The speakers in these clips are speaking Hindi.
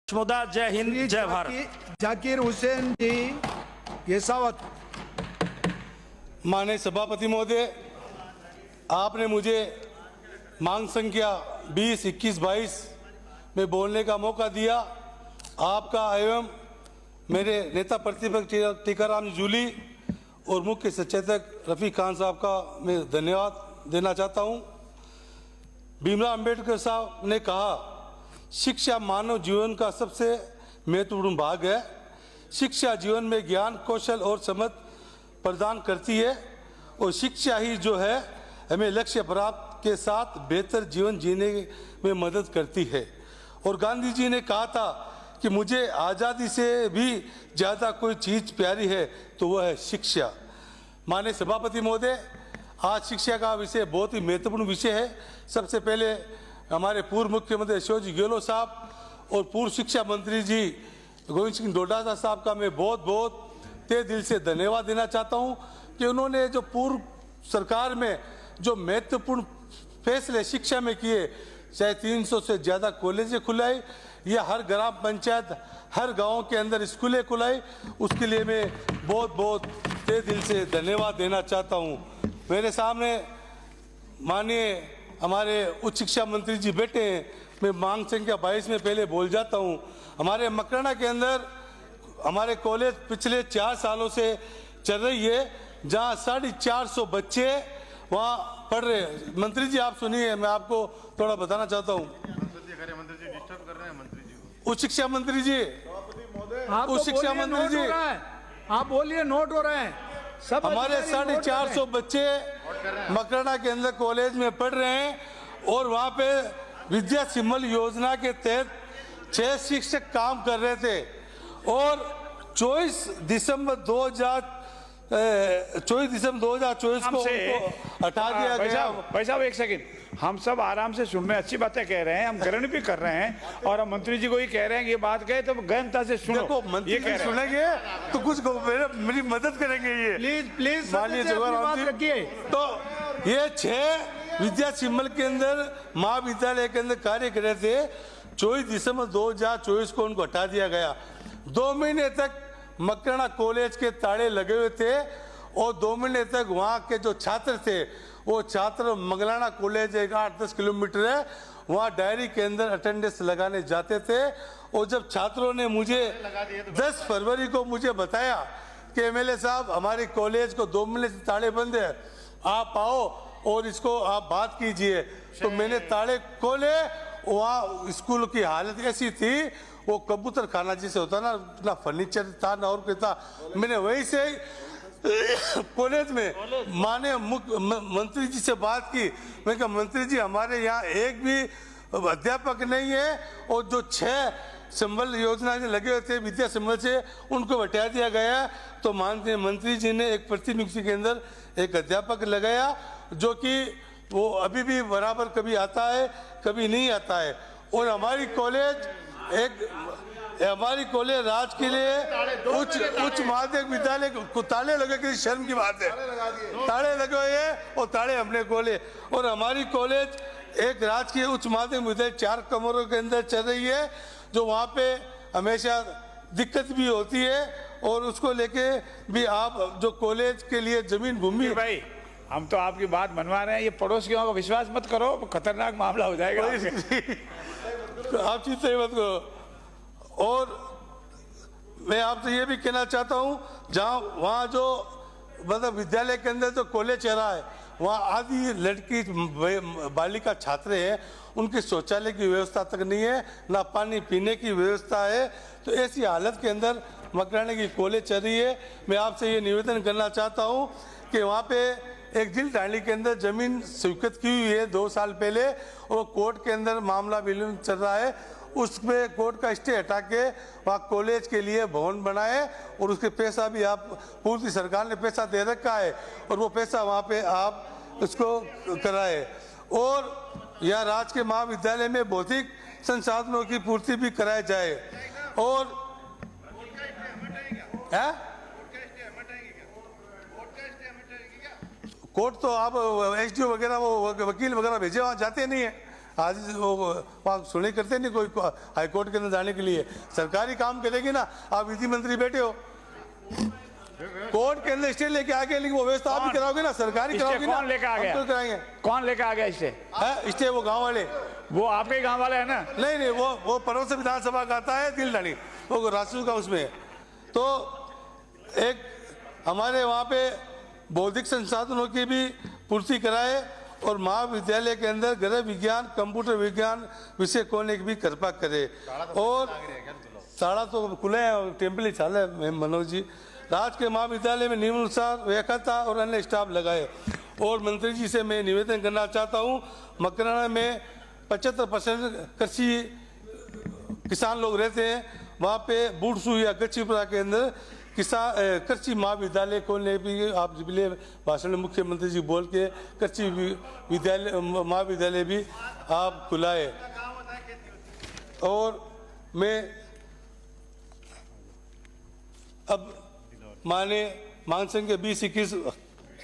मुदा जय हिंद जय भारत। जाकिर हुसैन जी येसावत। माननीय सभापति महोदय, आपने मुझे मांग संख्या 20, 21, 22 में बोलने का मौका दिया। आपका एवं मेरे नेता प्रतिपक्ष टीकाराम जूली और मुख्य सचेतक रफ़ी खान साहब का मैं धन्यवाद देना चाहता हूं। भीमराव अंबेडकर साहब ने कहा, शिक्षा मानव जीवन का सबसे महत्वपूर्ण भाग है। शिक्षा जीवन में ज्ञान, कौशल और समझ प्रदान करती है और शिक्षा ही जो है हमें लक्ष्य प्राप्त के साथ बेहतर जीवन जीने में मदद करती है। और गांधी जी ने कहा था कि मुझे आज़ादी से भी ज़्यादा कोई चीज़ प्यारी है तो वह है शिक्षा। माननीय सभापति महोदय, आज शिक्षा का विषय बहुत ही महत्वपूर्ण विषय है। सबसे पहले हमारे पूर्व मुख्यमंत्री अशोक जी गहलोत साहब और पूर्व शिक्षा मंत्री जी गोविंद सिंह डोटासरा साहब का मैं बहुत बहुत तहे दिल से धन्यवाद देना चाहता हूं कि उन्होंने जो पूर्व सरकार में जो महत्वपूर्ण फैसले शिक्षा में किए, चाहे 300 से ज़्यादा कॉलेजें खुलाई या हर ग्राम पंचायत, हर गांव के अंदर स्कूलें खुलाई, उसके लिए मैं बहुत बहुत तहे दिल से धन्यवाद देना चाहता हूं। मेरे सामने माननीय हमारे उच्च शिक्षा मंत्री जी बैठे हैं। मैं मांग संख्या 22 में पहले बोल जाता हूं। हमारे मकराना के अंदर हमारे कॉलेज पिछले 4 सालों से चल रही है, जहां 450 बच्चे वहां पढ़ रहे हैं। मंत्री जी आप सुनिए, मैं आपको थोड़ा बताना चाहता हूं। उच्च शिक्षा मंत्री जी, उच्च शिक्षा मंत्री जी, आप बोलिए, नोट हो रहे हैं सब। हमारे 450 बच्चे मकराना के अंदर कॉलेज में पढ़ रहे हैं और वहाँ पे विद्या सिंबल योजना के तहत 6 शिक्षक काम कर रहे थे और 24 दिसंबर 2024 को उनको हटा दिया गया। भाई साहब एक सेकंड, हम सब आराम से सुन रहे हैं, अच्छी बातें कह रहे हैं, हम ग्रहण भी कर रहे हैं और हम मंत्री जी को ही कह रहे हैं कि ये बात कहे तो गहनता से सुनो। देखो, मंत्री जी सुनेंगे तो कुछ मेरी मदद करेंगे। ये प्लीज माननीय जवाहर रखिए। तो ये 6 विद्या सिंबल के अंदर महाविद्यालय के अंदर कार्य कर रहे थे। 24 दिसंबर 2024 को उनको हटा दिया गया। 2 महीने तक मकराना कॉलेज के ताले लगे हुए थे और 2 महीने तक वहाँ के जो छात्र थे, वो छात्र मंगलाना कॉलेज 8-10 किलोमीटर है, वहाँ डायरी के अंदर अटेंडेंस लगाने जाते थे। और जब छात्रों ने मुझे 10 फरवरी को मुझे बताया कि एमएलए साहब हमारे कॉलेज को 2 महीने से ताले बंद है, आप आओ और इसको आप बात कीजिए, तो मैंने ताले खोले। वहाँ स्कूल की हालत ऐसी थी, वो कबूतर खाना जैसे होता ना, ना फर्नीचर था ना और क्या था। मैंने वहीं से कॉलेज में माननीय मंत्री जी से बात की। मैं कहा, मंत्री जी हमारे यहाँ एक भी अध्यापक नहीं है और जो 6 संबल योजना से लगे हुए थे विद्या संबल से, उनको हटा दिया गया। तो माननीय मंत्री जी ने एक प्रतिनियुक्ति के अंदर एक अध्यापक लगाया, जो कि वो अभी भी बराबर कभी आता है कभी नहीं आता है। और हमारी कॉलेज राज के लिए उच्च माध्यमिक विद्यालय को ताले लगे, किसी शर्म की बात है। ताले लगे हुए हैं और ताले हमने खोले। और हमारी कॉलेज एक राजकीय उच्च माध्यमिक विद्यालय 4 कमरों के अंदर चल रही है, जो वहाँ पे हमेशा दिक्कत भी होती है और उसको लेके भी आप जो कॉलेज के लिए जमीन भूमि। भाई हम तो आपकी बात मनवा रहे हैं, ये पड़ोसियों का विश्वास मत करो, खतरनाक मामला हो जाएगा। आप चिंता मत करो। और मैं आपसे ये भी कहना चाहता हूँ, जहाँ वहाँ जो मतलब विद्यालय के अंदर जो कॉलेज चल रहा है, वहाँ आधी लड़की बालिका छात्र हैं, उनकी शौचालय की व्यवस्था तक नहीं है, ना पानी पीने की व्यवस्था है। तो ऐसी हालत के अंदर मकराना की कॉलेज चल रही है। मैं आपसे ये निवेदन करना चाहता हूँ कि वहाँ पे एक जिल ढाणी के अंदर जमीन स्वीकृत की हुई है 2 साल पहले, और कोर्ट के अंदर मामला विलंब चल रहा है। उसमें कोर्ट का स्टे हटा के वहाँ कॉलेज के लिए भवन बनाए और उसके पैसा भी आप पूर्ति सरकार ने पैसा दे रखा है और वो पैसा वहाँ पे आप उसको कराए। और यह राज के महाविद्यालय में भौतिक संसाधनों की पूर्ति भी कराई जाए। और कोर्ट तो आप एसडीओ वगैरह वो वकील वगैरह भेजे, वहाँ जाते नहीं है। आज वो वहाँ सुने करते नहीं, कोई हाईकोर्ट के अंदर जाने के लिए सरकारी काम करेगी ना। आप विधि मंत्री बैठे हो, कोर्ट के अंदर स्टे लेके आ गए, लेकिन वो व्यवस्था आप भी कराओगे ना, सरकारी कराओगे ना। कौन लेके आ गया? हम तो कराएंगे। कौन लेके आ गया इससे? स्टे वो गाँव वाले, वो आपके गांव वाले है ना? नहीं, वो पर्वत विधानसभा का आता है, दिलडानी वो राजस्व का उसमें। तो एक हमारे वहाँ पे बौद्धिक संसाधनों की भी पूर्ति कराए और महाविद्यालय के अंदर गृह विज्ञान, कंप्यूटर विज्ञान विषय खोलने की भी कृपा करे। और साड़ा तो खुले हैं, टेम्पल ही चाल है मनोज जी। राज के महाविद्यालय में नियमानुसार व्याख्याता और अन्य स्टाफ लगाए। और मंत्री जी से मैं निवेदन करना चाहता हूँ, मकराना में 75% कृषि किसान लोग रहते हैं, वहाँ पे बूढ़सू या गच्चीपुरा के अंदर किसान कृषि महाविद्यालय खोलने भी आप पिछले भाषण में मुख्यमंत्री जी बोल के कृषि विद्यालय महाविद्यालय भी आप खुलाए। और मैं अब मांग संख्या 20-21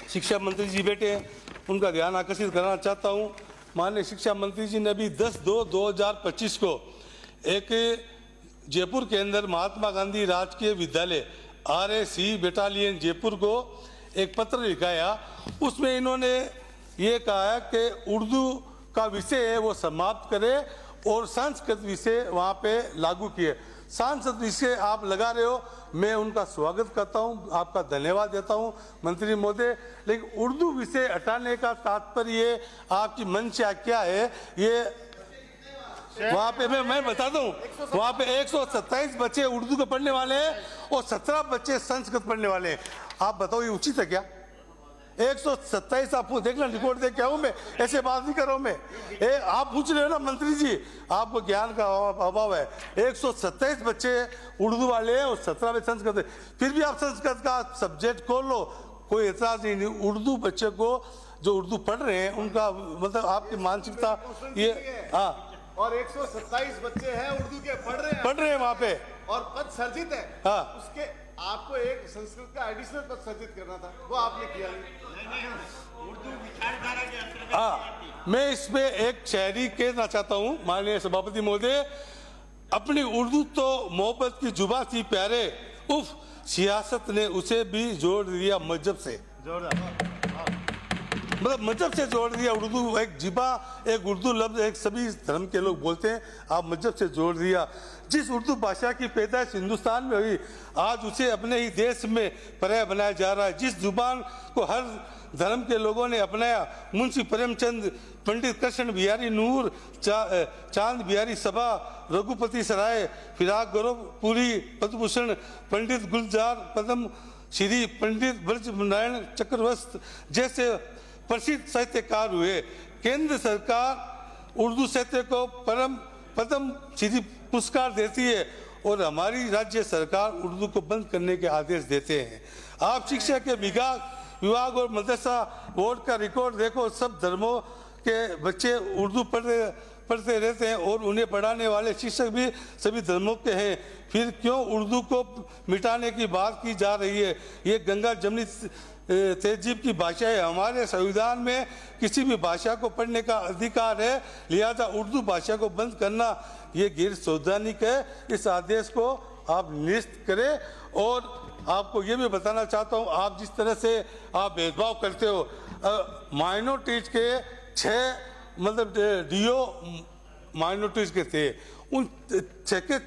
शिक्षा मंत्री जी बैठे हैं, उनका ध्यान आकर्षित करना चाहता हूं। माननीय शिक्षा मंत्री जी ने अभी 10/2/2025 को एक जयपुर के अंदर महात्मा गांधी राजकीय विद्यालय RAC बटालियन जयपुर को एक पत्र लिखाया। उसमें इन्होंने ये कहा है कि उर्दू का विषय है वो समाप्त करे और संस्कृत विषय वहाँ पे लागू किए। सांसद विषय आप लगा रहे हो, मैं उनका स्वागत करता हूं, आपका धन्यवाद देता हूं मंत्री महोदय, लेकिन उर्दू विषय हटाने का तात्पर्य आपकी मंशा क्या है ये वहाँ पे मैं बता दूं। वहाँ पे 127 बच्चे उर्दू के पढ़ने वाले हैं और 17 बच्चे संस्कृत पढ़ने वाले हैं। आप बताओ ये उचित है क्या? 127 आप देखना, रिकॉर्ड देख के आऊँ मैं, ऐसे बात नहीं कर रहा हूँ मैं। आप पूछ रहे हो ना मंत्री जी, आपको ज्ञान का अभाव है। 127 बच्चे उर्दू वाले हैं और 17 में संस्कृत है, फिर भी आप संस्कृत का सब्जेक्ट खोल लो, कोई एतराज नहीं। उर्दू बच्चे को जो उर्दू पढ़ रहे हैं उनका मतलब आपकी मानसिकता ये और 127 बच्चे हैं उर्दू के पढ़ रहे हैं वहाँ पे और पद सर्जित है। उसके आपको एक संस्कृत का एडिशनल पद सर्जित करना था, वो आपने किया नहीं। उर्दू विचारधारा के अंतर्गत मैं इसमें एक शायरी कहना चाहता हूँ माननीय सभापति महोदय, अपनी उर्दू तो मोहब्बत की जुबा थी प्यारे, उफ सियासत ने उसे भी जोड़ दिया मजहब से। मतलब मजहब से जोड़ दिया। उर्दू एक जिबा, एक उर्दू लफ्ज एक सभी धर्म के लोग बोलते हैं, आप मजहब से जोड़ दिया। जिस उर्दू भाषा की पैदाइश हिंदुस्तान में हुई, आज उसे अपने ही देश में पर्याय बनाया जा रहा है। जिस जुबान को हर धर्म के लोगों ने अपनाया, मुंशी प्रेमचंद, पंडित कृष्ण बिहारी नूर, चांद बिहारी सभा, रघुपति सराय, फिराक गौरवपुरी, पद्मभूषण, पंडित गुलजार पद्म श्री, पंडित ब्रज नारायण चक्रवर्ती जैसे प्रसिद्ध साहित्यकार हुए। केंद्र सरकार उर्दू साहित्य को पद्म श्री पुरस्कार देती है और हमारी राज्य सरकार उर्दू को बंद करने के आदेश देते हैं। आप शिक्षा के विभाग और मदरसा बोर्ड का रिकॉर्ड देखो, सब धर्मों के बच्चे उर्दू पढ़ते रहते हैं और उन्हें पढ़ाने वाले शिक्षक भी सभी धर्मों के हैं। फिर क्यों उर्दू को मिटाने की बात की जा रही है? ये गंगा जमनी तहजीब की भाषा है। हमारे संविधान में किसी भी भाषा को पढ़ने का अधिकार है, लिहाजा उर्दू भाषा को बंद करना ये गैर संवैधानिक है। इस आदेश को आप निरस्त करें। और आपको ये भी बताना चाहता हूँ, आप जिस तरह से आप भेदभाव करते हो, माइनॉरिटीज के 6 मतलब डीओ माइनॉरिटीज के थे, उन 6 के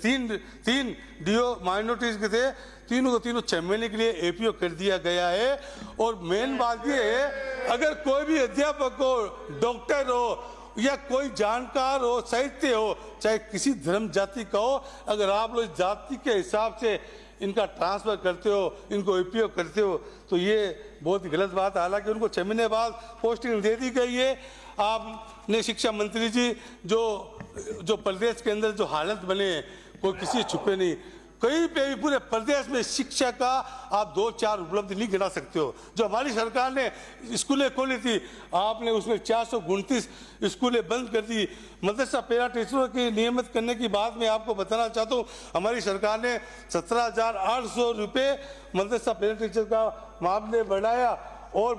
3 डीओ माइनॉरिटीज के थे, तीनों को तीनों 6 महीने के लिए एपीओ कर दिया गया है। और मेन बात ये है, अगर कोई भी अध्यापक हो, डॉक्टर हो या कोई जानकार हो, साहित्य हो, चाहे किसी धर्म जाति का हो, अगर आप लोग जाति के हिसाब से इनका ट्रांसफर करते हो, इनको एपीओ करते हो, तो ये बहुत ही गलत बात है। हालांकि उनको 6 महीने बाद पोस्टिंग दे दी गई है। आपने शिक्षा मंत्री जी जो प्रदेश के अंदर जो हालत बने, कोई किसी छुपे नहीं, कहीं पे भी पूरे प्रदेश में शिक्षा का आप 2-4 उपलब्धि नहीं गिना सकते हो। जो हमारी सरकार ने स्कूलें खोली थी, आपने उसमें 429 स्कूलें बंद कर दी। मदरसा पैरा टीचरों की नियमित करने की बात मैं आपको बताना चाहता हूँ, हमारी सरकार ने 17,800 रुपये मदरसा पैरा टीचर का मामले बढ़ाया। और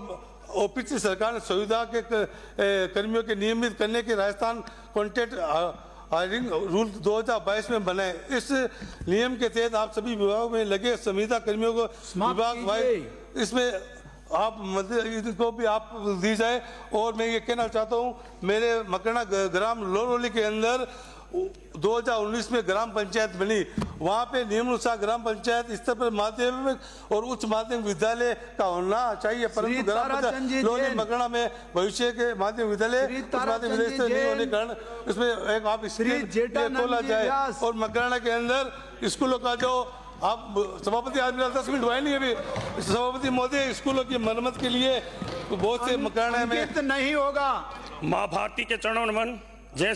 और पिछली सरकार ने सुविधा के कर्मियों के नियमित करने के राजस्थान कॉन्ट्रैक्ट हायरिंग रूल 2022 में बनाए। इस नियम के तहत आप सभी विभागों में लगे संविदा कर्मियों को विभाग वाइज इसमें आप इनको भी आप दी जाए। और मैं ये कहना चाहता हूँ, मेरे मकरना ग्राम लोरोली के अंदर 2019 में ग्राम पंचायत बनी, वहाँ पे नियमानुसार ग्राम पंचायत स्तर पर माध्यमिक और उच्च माध्यमिक विद्यालय का होना चाहिए, परंतु ग्राम पंचायत लोरोली मकरना में भविष्य के माध्यमिक विद्यालय नहीं होने के कारण इसमें एक आप खोला जाए। और मकरना के अंदर स्कूलों का जो आप सभापति आज मेरा 10 मिनट हुआ नहीं अभी, सभापति महोदय स्कूलों की मरम्मत के लिए बहुत से मकरना में नहीं होगा। माँ भारती के चरणों में नमन। जय